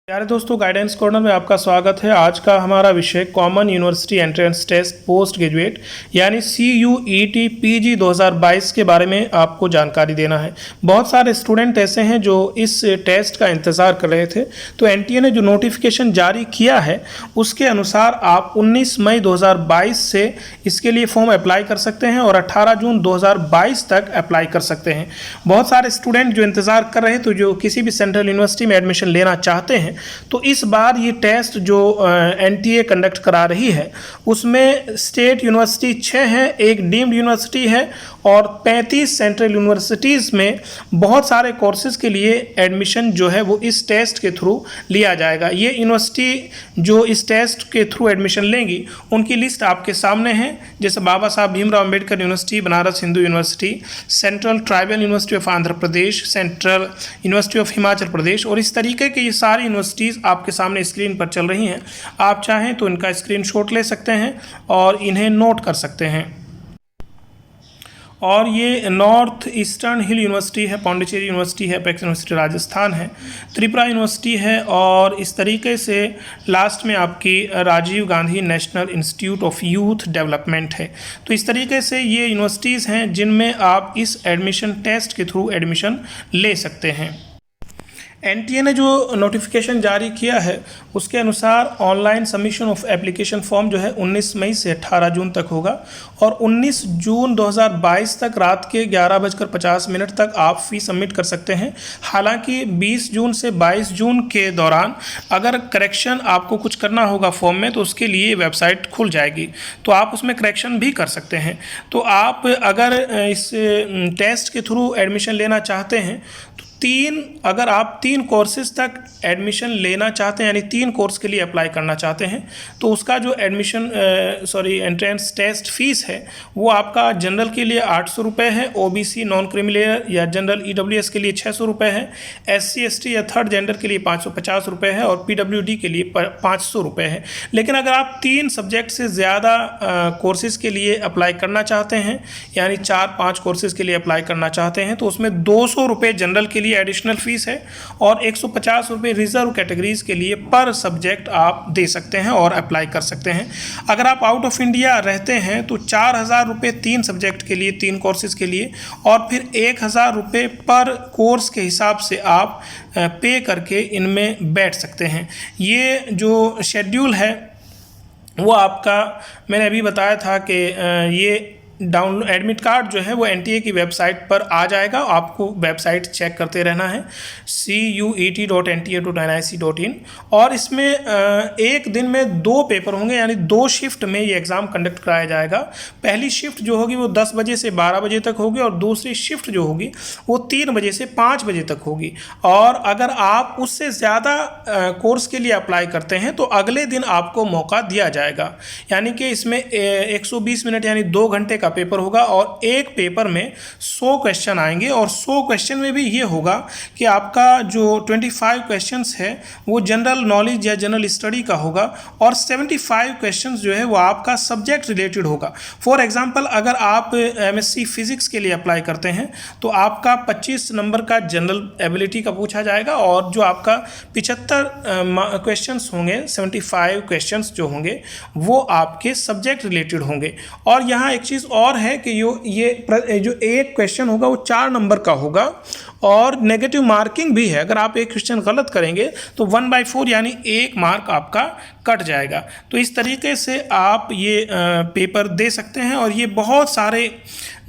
प्यारे दोस्तों, guidance corner में आपका स्वागत है। आज का हमारा विषय common university entrance test post graduate यानी CUET PG 2022 के बारे में आपको जानकारी देना है। बहुत सारे स्टूडेंट ऐसे हैं जो इस टेस्ट का इंतज़ार कर रहे थे। तो NTA ने जो नोटिफिकेशन जारी किया है उसके अनुसार आप 19 मई 2022 से इसके लिए फॉर्म अप्लाई कर सकते हैं और 18 जून 2022 तक अप्लाई कर सकते हैं। बहुत सारे स्टूडेंट जो इंतज़ार कर रहे हैं, तो जो किसी भी सेंट्रल यूनिवर्सिटी में एडमिशन लेना चाहते हैं, तो इस बार ये टेस्ट जो NTA कंडक्ट करा रही है उसमें स्टेट यूनिवर्सिटी 6 हैं, एक डीम्ड यूनिवर्सिटी है और 35 सेंट्रल यूनिवर्सिटीज़ में बहुत सारे कोर्सेज़ के लिए एडमिशन जो है वो इस टेस्ट के थ्रू लिया जाएगा। ये यूनिवर्सिटी जो इस टेस्ट के थ्रू एडमिशन लेंगी उनकी लिस्ट आपके सामने है, जैसे Baba Saheb Bhimrao Ambedkar university, Banaras Hindu university, central tribal university of Andhra Pradesh, central university of Himachal Pradesh और इस तरीके के ये सारी यूनिवर्सिटीज़ आपके सामने स्क्रीन पर चल रही हैं। आप चाहें तो इनका स्क्रीनशॉट ले सकते हैं और इन्हें नोट कर सकते हैं। और ये नॉर्थ ईस्टर्न हिल यूनिवर्सिटी है, पौंडीचेरी यूनिवर्सिटी है, अपेक्स यूनिवर्सिटी राजस्थान है, त्रिपुरा यूनिवर्सिटी है और इस तरीके से लास्ट में आपकी Rajiv Gandhi national institute of youth development है। तो इस तरीके से ये यूनिवर्सिटीज़ हैं जिनमें आप इस एडमिशन टेस्ट के थ्रू एडमिशन ले सकते हैं। NTA ने जो नोटिफिकेशन जारी किया है उसके अनुसार online submission of application form जो है 19 मई से 18 जून तक होगा और 19 जून 2022 तक रात के 11:50 तक आप फ़ी सबमिट कर सकते हैं। हालांकि 20 जून से 22 जून के दौरान अगर करेक्शन आपको कुछ करना होगा फॉर्म में तो उसके लिए वेबसाइट खुल जाएगी, तो आप उसमें करेक्शन भी कर सकते हैं। तो आप अगर इस टेस्ट के थ्रू एडमिशन लेना चाहते हैं तो अगर आप 3 कोर्सेज तक एडमिशन लेना चाहते हैं यानी 3 कोर्स के लिए अप्लाई करना चाहते हैं तो उसका जो एंट्रेंस टेस्ट फीस है वो आपका जनरल के लिए 800 रुपये है, OBC नॉन क्रिमिलेयर या जनरल EWS के लिए 600 रुपये है, SC ST या थर्ड जेंडर के लिए 550 रुपये है और PWD के लिए 500 रुपये है। लेकिन अगर आप 3 सब्जेक्ट से ज़्यादा कोर्सेज़ के लिए अप्लाई करना चाहते हैं यानी 4-5 कोर्सेज़ के लिए अप्लाई करना चाहते हैं तो उसमें 200 रुपये जनरल के लिए एडिशनल फीस है और 150 रुपये रिजर्व कैटेगरीज के लिए पर सब्जेक्ट आप दे सकते हैं और अप्लाई कर सकते हैं। अगर आप आउट ऑफ इंडिया रहते हैं तो 4000 रुपये 3 सब्जेक्ट के लिए, 3 कोर्सेज के लिए और फिर 1000 रुपये पर कोर्स के हिसाब से आप पे करके इनमें बैठ सकते हैं। ये जो शेड्यूल है वो आपका मैंने अभी बताया था कि ये डाउनलोड एडमिट कार्ड जो है वो NTA की वेबसाइट पर आ जाएगा। आपको वेबसाइट चेक करते रहना है CUET.NTA.NIC.in और इसमें एक दिन में 2 पेपर होंगे यानी 2 शिफ्ट में ये एग्ज़ाम कंडक्ट कराया जाएगा। पहली शिफ्ट जो होगी वो 10 बजे से 12 बजे तक होगी और दूसरी शिफ्ट जो होगी वो 3 बजे से 5 बजे तक होगी। और अगर आप उससे ज़्यादा कोर्स के लिए अप्लाई करते हैं तो अगले दिन आपको मौका दिया जाएगा, यानी कि इसमें 120 मिनट यानी 2 घंटे का पेपर होगा और एक पेपर में 100 क्वेश्चन आएंगे और 100 क्वेश्चन में भी ये होगा कि आपका जो 25 क्वेश्चंस है वो जनरल नॉलेज या जनरल स्टडी का होगा और 75 क्वेश्चंस जो है वो आपका सब्जेक्ट रिलेटेड होगा। फॉर एग्जांपल अगर आप MSc फिजिक्स के लिए अप्लाई करते हैं तो आपका 25 नंबर का जनरल एबिलिटी का पूछा जाएगा और जो आपका 75 क्वेश्चंस होंगे, 75 क्वेश्चंस जो होंगे वो आपके सब्जेक्ट रिलेटेड होंगे। और यहाँ एक चीज़ और है कि ये जो एक क्वेश्चन होगा वो 4 नंबर का होगा और नेगेटिव मार्किंग भी है। अगर आप एक क्वेश्चन गलत करेंगे तो 1/4 यानी 1 मार्क आपका कट जाएगा। तो इस तरीके से आप ये पेपर दे सकते हैं और ये बहुत सारे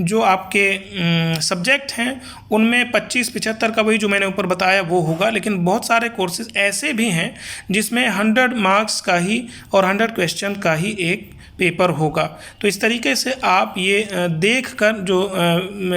जो आपके सब्जेक्ट हैं उनमें 25-75 का वही जो मैंने ऊपर बताया वो होगा, लेकिन बहुत सारे कोर्सेज ऐसे भी हैं जिसमें 100 मार्क्स का ही और 100 क्वेश्चन का ही एक पेपर होगा। तो इस तरीके से आप ये देख कर जो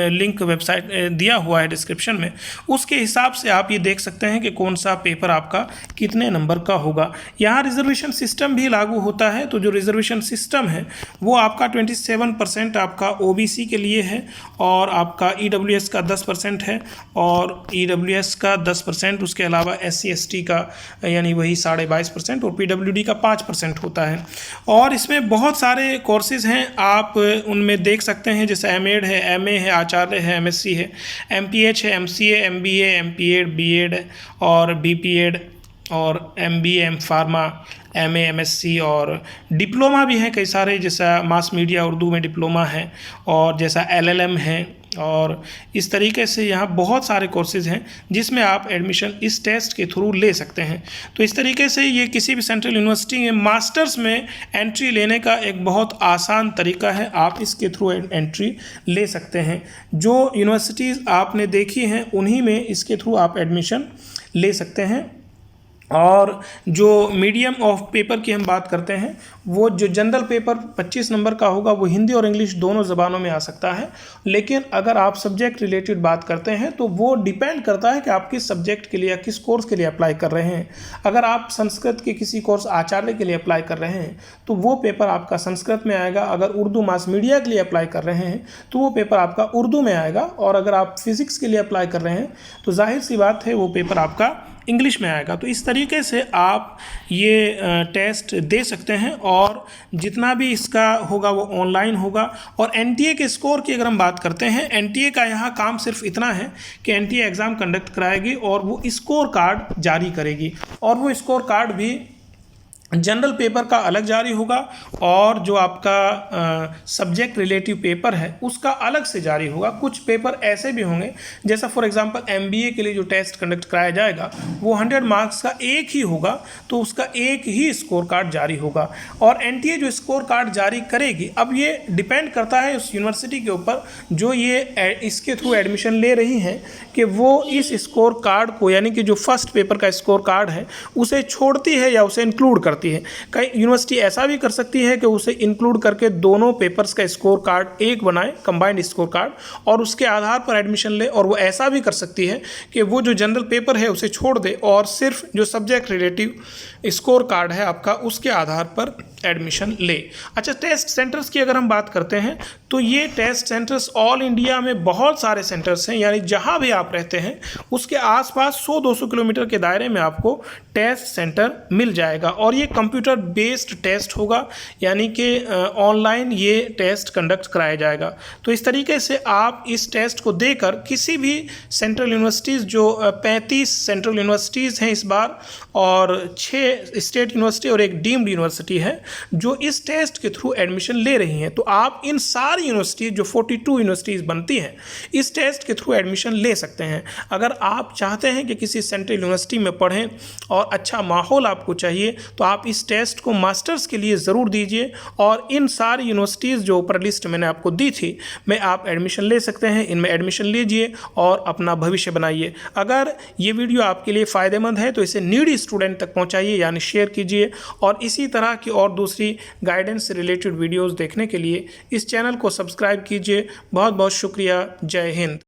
लिंक वेबसाइट दिया हुआ है डिस्क्रिप्शन में उसके हिसाब से आप ये देख सकते हैं कि कौन सा पेपर आपका कितने नंबर का होगा। यहाँ रिजर्वेशन सिस्टम भी लागू होता है, तो जो रिजर्वेशन सिस्टम है वो आपका 27% आपका OBC के लिए है और आपका EWS का 10% है और EWS का 10%, उसके अलावा SC ST का यानी वही 22.5% और PWD का 5% होता है। और इसमें बहुत सारे कोर्सेज़ हैं, आप उनमें देख सकते हैं, जैसे MAd है, MA है, आचार्य है, MSc है, MPH है, MCA, MBA, MPEd, BEd और BPEd और MBA, M pharma, MA, MSc और डिप्लोमा भी हैं कई सारे, जैसा मास मीडिया उर्दू में डिप्लोमा है और जैसा LLM है, और इस तरीके से यहाँ बहुत सारे कोर्सेज हैं जिसमें आप एडमिशन इस टेस्ट के थ्रू ले सकते हैं। तो इस तरीके से ये किसी भी सेंट्रल यूनिवर्सिटी में मास्टर्स में एंट्री लेने का एक बहुत आसान तरीका है, आप इसके थ्रू एंट्री ले सकते हैं। जो यूनिवर्सिटीज़ आपने देखी हैं उन्हीं में इसके थ्रू आप एडमिशन ले सकते हैं। और जो मीडियम ऑफ पेपर की हम बात करते हैं, वो जो जनरल पेपर 25 नंबर का होगा वो हिंदी और इंग्लिश दोनों ज़बानों में आ सकता है। लेकिन अगर आप सब्जेक्ट रिलेटेड बात करते हैं तो वो डिपेंड करता है कि आप किस सब्जेक्ट के लिए या किस कोर्स के लिए अप्लाई कर रहे हैं। अगर आप संस्कृत के किसी कोर्स आचार्य के लिए अप्लाई कर रहे हैं तो वो पेपर आपका संस्कृत में आएगा। अगर उर्दू मास मीडिया के लिए अप्लाई कर रहे हैं तो वो पेपर आपका उर्दू में आएगा। और अगर आप फिज़िक्स के लिए अप्लाई कर रहे हैं तो जाहिर सी बात है वो पेपर आपका इंग्लिश में आएगा। तो इस तरीके से आप ये टेस्ट दे सकते हैं और जितना भी इसका होगा वो ऑनलाइन होगा। और NTA के स्कोर की अगर हम बात करते हैं, NTA का यहाँ काम सिर्फ इतना है कि NTA एग्ज़ाम कंडक्ट कराएगी और वो स्कोर कार्ड जारी करेगी, और वो स्कोर कार्ड भी जनरल पेपर का अलग जारी होगा और जो आपका सब्जेक्ट रिलेटिव पेपर है उसका अलग से जारी होगा। कुछ पेपर ऐसे भी होंगे, जैसा फॉर एग्जांपल MBA के लिए जो टेस्ट कंडक्ट कराया जाएगा वो 100 मार्क्स का एक ही होगा, तो उसका एक ही स्कोर कार्ड जारी होगा। और NTA जो स्कोर कार्ड जारी करेगी, अब ये डिपेंड करता है उस यूनिवर्सिटी के ऊपर जो ये इसके थ्रू एडमिशन ले रही हैं कि वो इस स्कोर कार्ड को, यानी कि जो फर्स्ट पेपर का स्कोर कार्ड है उसे छोड़ती है या उसे इंक्लूड करती है। कई यूनिवर्सिटी ऐसा भी कर सकती है कि उसे इंक्लूड करके दोनों पेपर्स का स्कोर कार्ड एक बनाए, कंबाइंड स्कोर कार्ड, और उसके आधार पर एडमिशन ले। और वो ऐसा भी कर सकती है कि वो जो जनरल पेपर है उसे छोड़ दे और सिर्फ जो सब्जेक्ट रिलेटिव स्कोर कार्ड है आपका उसके आधार पर एडमिशन ले। अच्छा, टेस्ट सेंटर्स की अगर हम बात करते हैं तो ये टेस्ट सेंटर्स ऑल इंडिया में बहुत सारे सेंटर्स हैं, यानी जहाँ भी आप रहते हैं उसके आसपास 100-200 किलोमीटर के दायरे में आपको टेस्ट सेंटर मिल जाएगा। और ये कंप्यूटर बेस्ड टेस्ट होगा, यानी कि ऑनलाइन ये टेस्ट कंडक्ट कराया जाएगा। तो इस तरीके से आप इस टेस्ट को देकर किसी भी सेंट्रल यूनिवर्सिटीज़, जो 35 सेंट्रल यूनिवर्सिटीज़ हैं इस बार, और 6 स्टेट यूनिवर्सिटी और एक डीम्ड यूनिवर्सिटी है जो इस टेस्ट के थ्रू एडमिशन ले रही हैं, तो आप इन सारी यूनिवर्सिटीज़ जो 42 यूनिवर्सिटीज़ बनती हैं इस टेस्ट के थ्रू एडमिशन ले सकते हैं। अगर आप चाहते हैं कि किसी सेंट्रल यूनिवर्सिटी में पढ़ें और अच्छा माहौल आपको चाहिए तो आप इस टेस्ट को मास्टर्स के लिए ज़रूर दीजिए, और इन सारी यूनिवर्सिटीज़ जो ऊपर लिस्ट मैंने आपको दी थी में आप एडमिशन ले सकते हैं। इनमें एडमिशन लीजिए और अपना भविष्य बनाइए। अगर ये वीडियो आपके लिए फ़ायदेमंद है तो इसे नीडी स्टूडेंट तक पहुँचाइए, यानी शेयर कीजिए। और इसी तरह की और दूसरी गाइडेंस से रिलेटेड वीडियोज़ देखने के लिए इस चैनल को सब्सक्राइब कीजिए। बहुत बहुत शुक्रिया। जय हिंद।